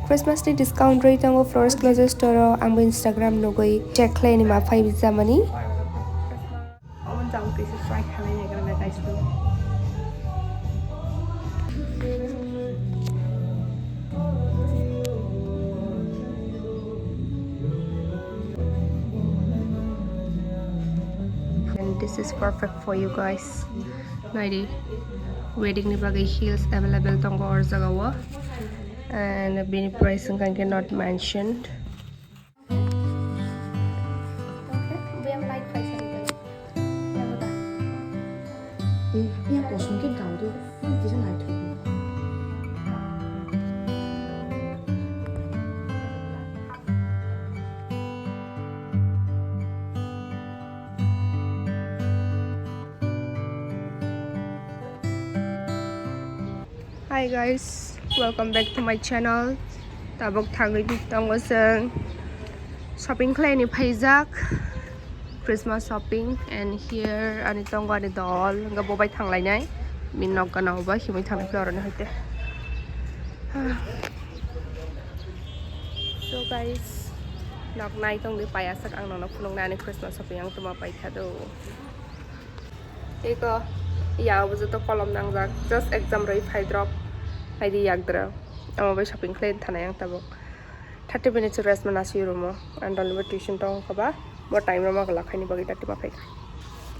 Christmas ni discount rate ang Flores Closet Store ang Instagram no goi check clay ni ma 5 zamani. Awan jang piece strike kami ni kana guys to. And this is perfect for you guys. Naidi wedding ni bagay heels available tong or jagawa. And bini price ang not mentioned. Okay, we have like price available. Ini aku sungkin tahu tu, ini di sana itu. Hi guys, welcome back to my channel. Tabok thangri tong wasang shopping clay ni Phaijak Christmas shopping and here ani tong ga ni dol ga bobai thanglai nai min nok ga naw ba himai thang flor na hoite. So guys, nok nai tong di paya sak ang nok phulong na ni Christmas shopping ang tuma pai thado. Eko yaw bu to kolom nang jak just exam rei phai drop ID yagdra ama bai shopping clay thanayang tabok 30 minutes rest manasi room and only tuition tong kaba more time rama kala khaini bagi tati ma phai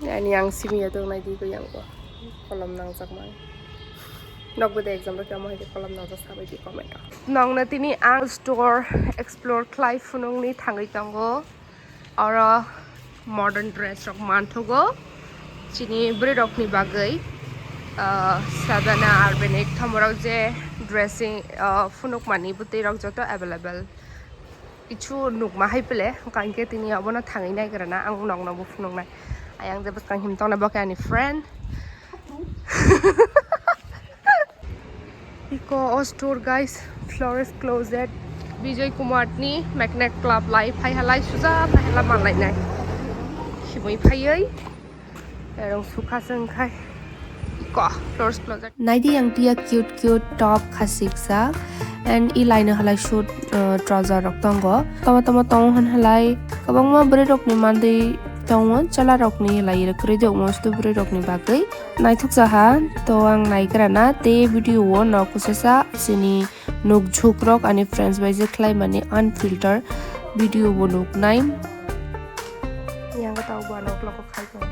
and yang simi to nai di ko yang ko kolom nang jak mai nok bu de exam ro kama hide kolom nang jak sabai di comment nong na tini ang store explore clay funung ni thangai tango ora modern dress rok manthogo chini breed rok ni bagai Sadana Urbanic Thamorok je dressing funuk mani buti rok joto available ichu nuk ma haipele kanke tini abona thangai nai garana ang nong nong bu funuk nai ayang je bakang him tong na baka ani friend iko store guys Flores Closet Vijay Kumar ni Magnet Club live hai halai suza hai hala malai nai himoi phaiai erong sukha sangkhai Flores Closet. Naidi yang dia cute top khasiksa and i line halai shoot trouser rok tongo tama tong han halai kabang ma bre rok ni mandi tong chala rok ni lai kre jok most bre rok ni bagai nai thuk jaha to ang nai krana te video wo no kusesa sini nuk jhuk rok ani friends by je khlai mani unfilter video wo nuk nai yang taw ba nok lok khai ko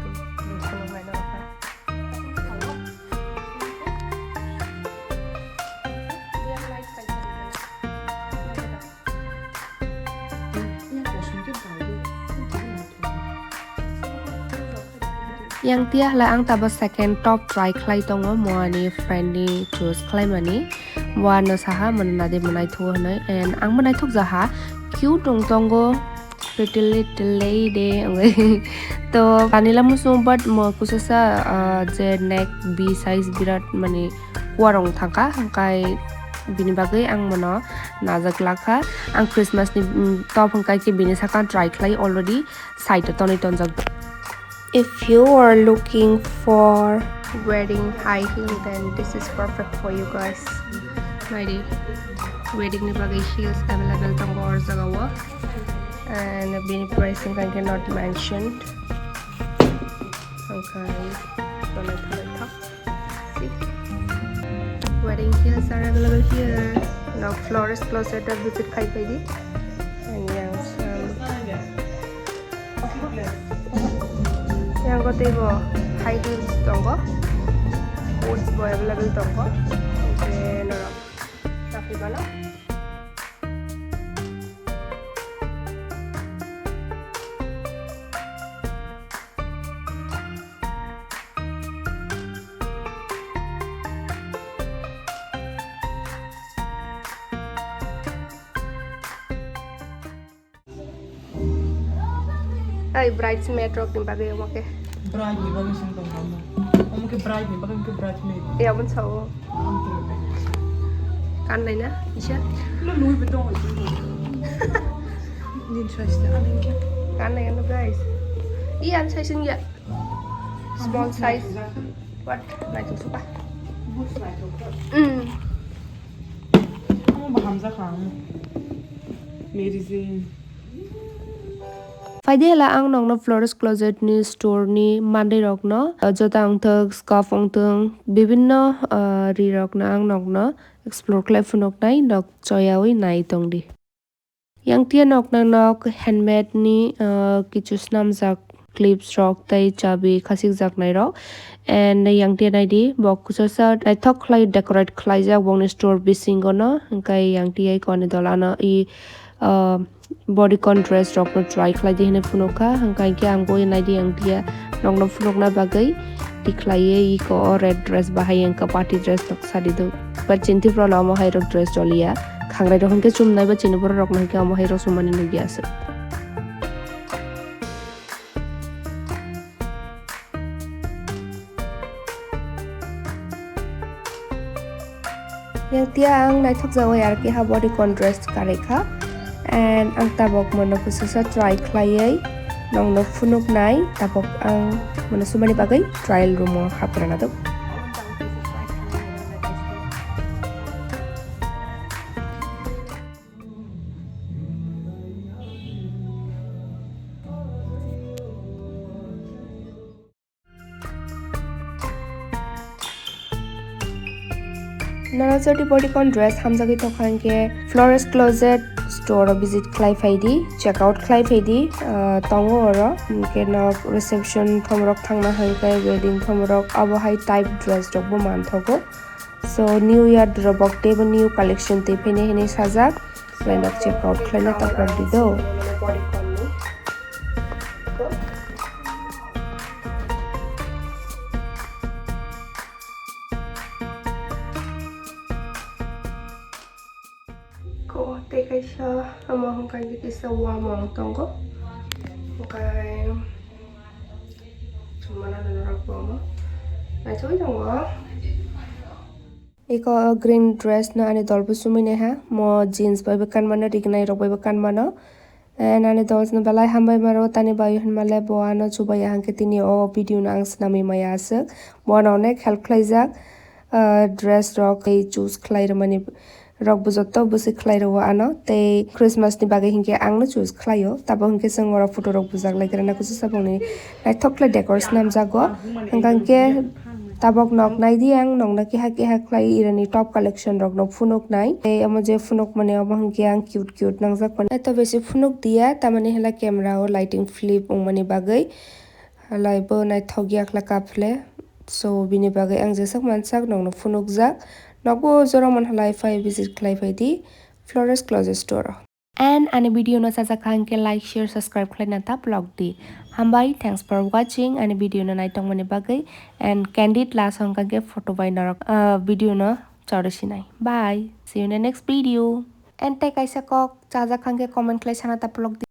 yang tia la ang taba second top try khlai tongo moani friendly choose khlai mani wana saha manna de manai thu hanai and ang manai thuk jaha cute tong tongo pretty little lady to panila musum but mo kusasa je neck b size birat mani warong thangka hangkai bini bagai ang mono najak lakha ang Christmas ni top hangkai ke bini saka try khlai already site toni tonjak. If you are looking for wedding high heel, then this is perfect for you guys. Naidi wedding ni bagay heels available tong or jagawa and bini pricing kan not mentioned. Okay, don't top. See, wedding heels are available here. Now Flores Closet Store visit kai pai di and yang yang ko tebo high heels tongo boots bo available tongo okay no tapi bana ay bridesmaid rok ni bagay mo ke Bride ni bagay siyang tawag mo ke bride ni bagay ke bridesmaid iya pun sawo kan nai na isha lo Louis Vuitton din size na anin ke kan nai ano guys iyan size niya small size what na tu suka Ang mahamza kang. Medicine. Faidela ang nong no Flores Closet Store ni Monday rok no jota ang thak scarf ang tung bibinno ri rok na ang nong no explore klep funok nai nok choyawi nai tong di. Yang tia nok na nok handmade ni kichu snam jak clips rok tai chabi khasik jak nai rok and yang tia nai di bok kusa nai thok khlai decorate khlai jak bong ni store bisingo no kai yang tia ko ni dolana I Bodycon dress rok no try khlai di hene funoka hangkai ke angbo nai di yang tia nong no funok na bagai diklai I ko red dress bahai yang ka party dress tok sadi do but chinti pro lama hai rok dress jolia khangrai rok ke chum nai ba chini bor rok nai ke amo hai rok sumani nugi ase yang tia ang nai thok jawai ar ki ha Bodycon dress kareka and ang tabok mono kusa try khlai nong no funuk nai tabok ang mono sumani bagai trial room mo haprana do Narasati Bodycon dress hamjagi tokhanke Flores Closet Store visit khlai faidi check out khlai faidi tongo oro ke nok reception thomrok thangna hangkai wedding thomrok abo hai type dress rok bo manthogo so new year drobok tebo new collection te phene hene sajak nok check out khlaina taprok dido ko te kaisa amo hangkai di kisa wa mong tongo hangkai cumana narak bomo na choi tongo iko green dress na ane dolbu sumine ha mo jeans bai bekan mano rignai rok bai bekan mano nane dolls na balai hambai maro tani bayu hinmale boano chubaya hangke tini o video na ang snami maya asuk boano nek help khlaijak dress rok ei choose khlai mani rok bujoto busi khlai ro ano te Christmas ni bagai hingke ang no choose khlaio tabo hingke sing ora photo rok bujak lai kana kusu sabongni nai thokle decoration namjago hangke tabok nok nai di ang nong na kiha khlai irani top collection rok no funuk nai te amo je funuk mane amo hingke ang cute nangjak pan eto besi funuk dia tamani hela camera o lighting flip ongmani bagai halai bo nai thogya khla kaple so bini bagai ang jesak mansak nong no funuk jak nokbo joromon halai fai visit khlai fai di Flores Closet Store and ane video no saja khanke like share subscribe khlaina ta blog di hambai thanks for watching ane video no naitong mane bagai and candid last hongka ke photo bai narok video no chauresinai bye see you in the next video and te kaisa kok saja khanke comment khlai sana ta blog